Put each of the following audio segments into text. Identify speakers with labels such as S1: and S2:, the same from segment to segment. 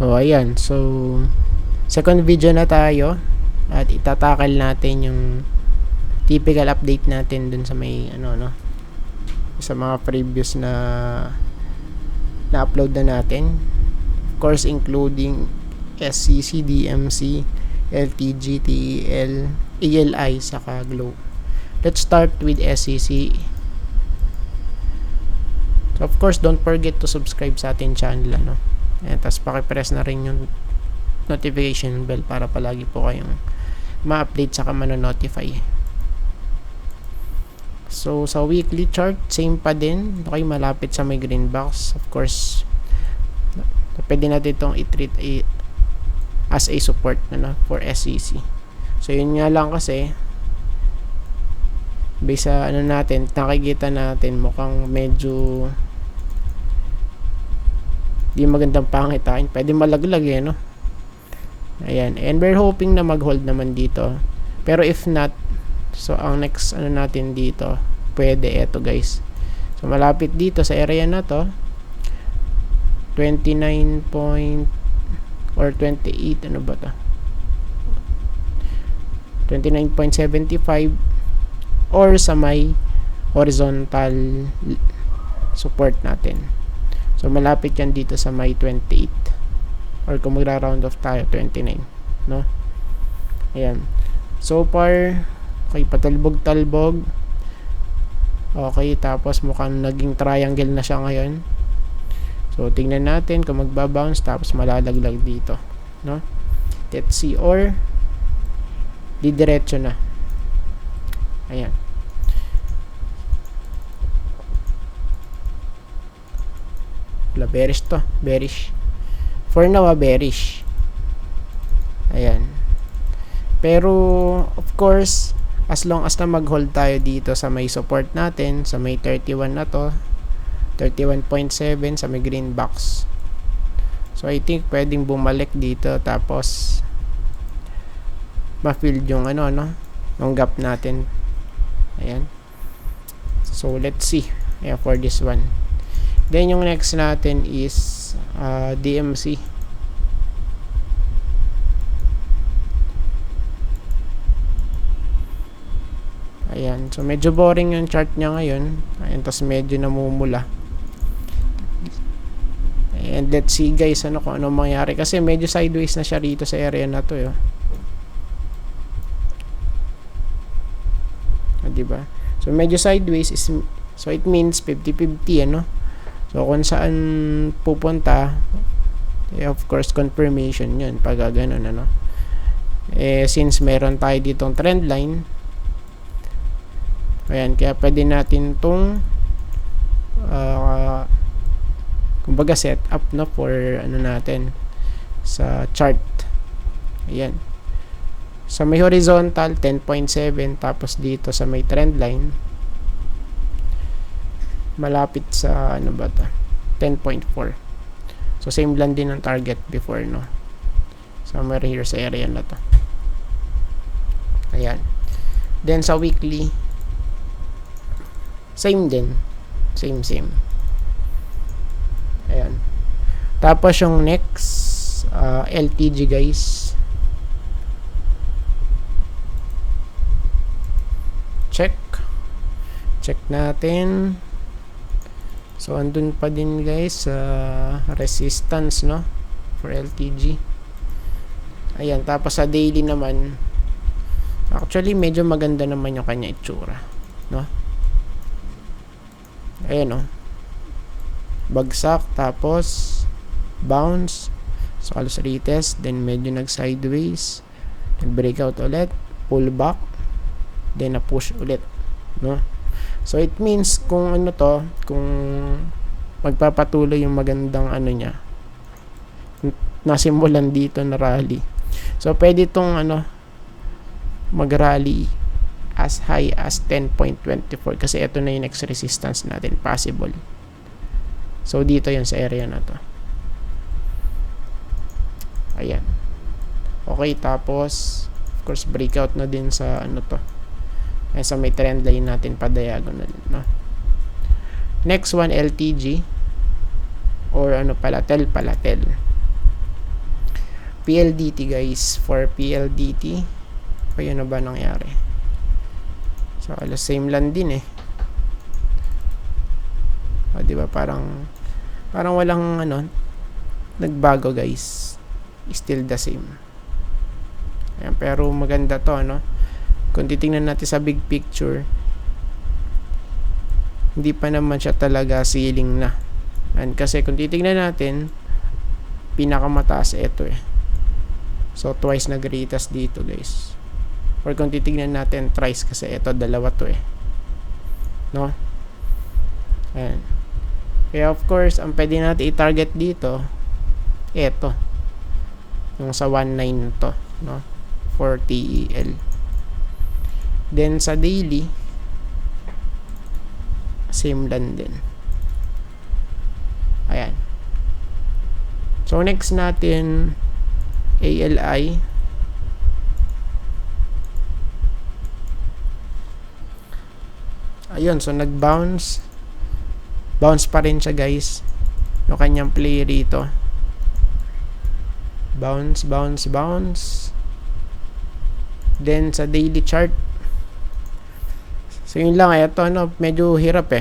S1: O, ayan. So, second video na tayo. At itatakal natin yung typical update natin dun sa may, sa mga previous na upload na natin. Of course, including SCC, DMC, LTG, TEL, ELI, saka Glow. Let's start with SCC. So, of course, don't forget to subscribe sa ating channel, tapos pakipress na rin yung notification bell para palagi po kayong ma-update saka manonotify. So, sa weekly chart, same pa din. Okay, malapit sa may green box. Of course, pwede natin itong i-treat as a support for SCC. So, yun nga lang kasi, based sa natin, nakikita natin mukhang medyo di magandang pangitain. Pwede malaglag Ayan. And we're hoping na mag-hold naman dito. Pero if not, so ang next natin dito, pwede eto guys. So malapit dito sa area na to, 29 point or 28, ano ba to? 29.75 or sa may horizontal support natin. So malapit yan dito sa may 28. Or kung magra-round off tayo, 29. No? Ayan. So far, okay, patalbog-talbog. Okay, tapos mukhang naging triangle na siya ngayon. So, tingnan natin kung magbabounce, tapos malalaglag dito. No? Let's see. Or, didiretso na. Ayan. Wala, bearish to. Bearish. For now, bearish. Ayan. Pero, of course, as long as na mag-hold tayo dito sa may support natin, sa may 31 na to, 31.7 sa may green box. So, I think pwedeng bumalik dito, tapos ma-fill yung yung gap natin. Ayan. So, let's see. Ayan, for this one. Then, yung next natin is DMC. Ayan. So, medyo boring yung chart niya ngayon. Ayan, tapos medyo namumula. And let's see guys, kung ano mangyari. Kasi medyo sideways na siya rito sa area na to. Diba? So, medyo sideways is, so it means 50-50, So, kung saan pupunta, of course, confirmation yun. Pag ganun, since meron tayo ditong trend line, ayan, kaya pwede natin itong kumbaga set up for natin sa chart. Ayan. Sa may horizontal, 10.7, tapos dito sa may trend line, malapit sa 10.4. So same lang din ang target before, somewhere here sa area na to. Ayan. Then sa weekly, same din. Same. Ayan. Tapos yung next LTG guys. Check natin. So, andun pa din guys resistance, for LTG. Ayan, tapos sa daily naman, actually, medyo maganda naman yung kanya itsura, Ayan, bagsak, tapos bounce. So, alos retest, then medyo nag-sideways, nag-breakout ulit, pull back, then na-push ulit, So, it means kung kung magpapatuloy yung magandang niya, nasimulan dito na rally. So, pwede itong mag-rally as high as 10.24 kasi ito na yung next resistance natin, possible. So, dito yun sa area na to. Ayan. Okay, tapos, of course, breakout na din sa ay sa may trend line natin pa diagonal, Next one, LTG or tel. PLDT guys, for PLDT kaya na ba nangyari? So alas same lang din diba parang walang nagbago guys, still the same. Ayan, pero maganda to kung titingnan natin sa big picture, hindi pa naman siya talaga ceiling na. And kasi kung titingnan natin, pinakamataas ito so twice nag-retest dito guys, or kung titingnan natin thrice, kasi ito dalawa to no. Ayan, kaya of course ang pwede natin i-target dito ito, yung sa 19 to no, for TEL. Then sa daily same lang din. Ayan, so next natin ALI. Ayun, so nag-bounce pa rin siya guys, yung kanyang play rito, bounce. Then sa daily chart, so yun lang ito medyo hirap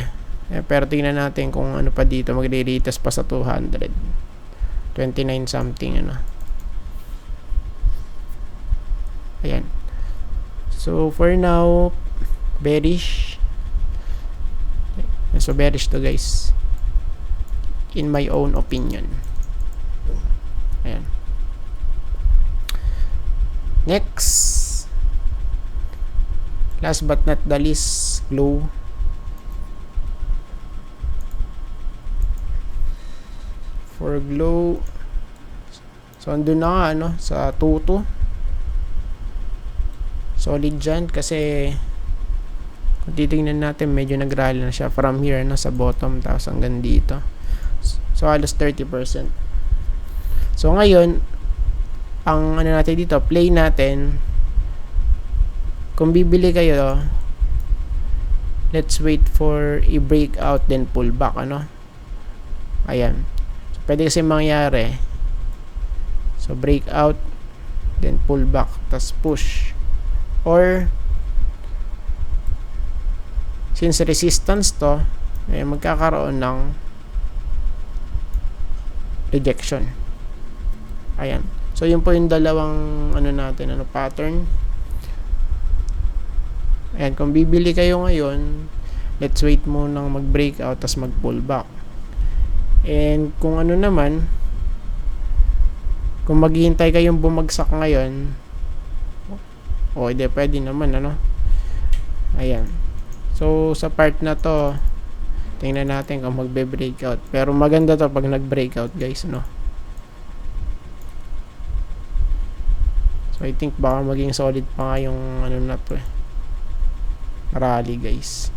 S1: pero tingnan natin kung ano pa dito, magre-retest pa sa 229 something ayan. So for now bearish, so bearish to guys in my own opinion. Ayan, next, last but not the least, glow. For glow, so andun na nga sa 2-2, solid dyan, kasi kung titingnan natin medyo nag-rally na siya from here sa bottom tapos hanggang dito, so halos 30%. So ngayon ang natin dito, play natin, kung bibili kayo, let's wait for a breakout then pull back ayan, so pwede kasi mangyari, so breakout then pull back tas push, or since resistance to magkakaroon ng rejection. Ayan, so yun po yung dalawang natin pattern. And kung bibili kayo ngayon, let's wait muna mag-breakout tas mag-pull back. And kung naman, kung maghihintay kayong bumagsak ngayon, hindi pwede naman ayan. So sa part na to, tingnan natin kung magbe-breakout, pero maganda to pag nag-breakout guys so I think baka maging solid pa nga yung na to rally guys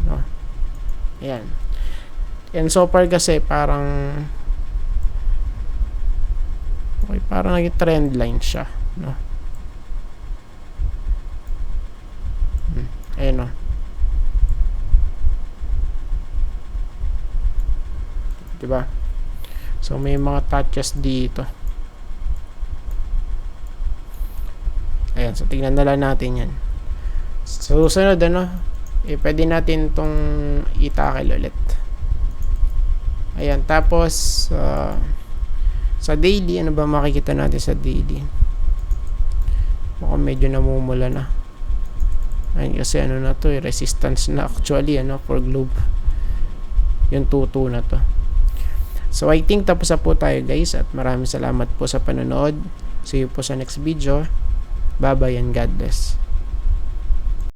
S1: ayan. And so far kasi parang naging trend line siya ayan diba, so may mga touches dito. Ayan, so tingnan na lang natin yan. So susunod pwede natin tong itakil ulit. Ayan, tapos sa daily, ba makikita natin sa daily? Mukhang medyo namumula na. Ayan, kasi na to resistance na actually for globe, yung 2-2 na to. So I think tapos na po tayo guys, at maraming salamat po sa panonood. See you po sa next video. Bye bye and God bless.